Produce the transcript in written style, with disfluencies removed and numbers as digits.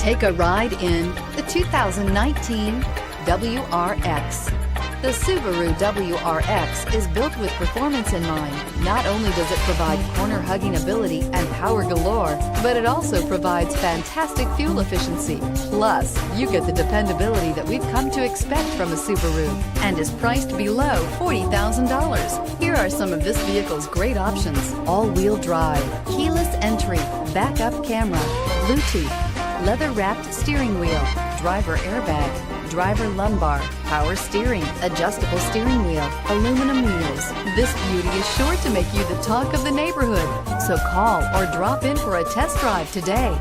Take a ride in the 2019 WRX. The Subaru WRX is built with performance in mind. Not only does it provide corner-hugging ability and power galore, but it also provides fantastic fuel efficiency. Plus, you get the dependability that we've come to expect from a Subaru, and is priced below $40,000. Here are some of this vehicle's great options: all-wheel drive, keyless entry, backup camera, Bluetooth, leather-wrapped steering wheel, driver airbag, driver lumbar, power steering, adjustable steering wheel, aluminum wheels. This beauty is sure to make you the talk of the neighborhood. So call or drop in for a test drive today.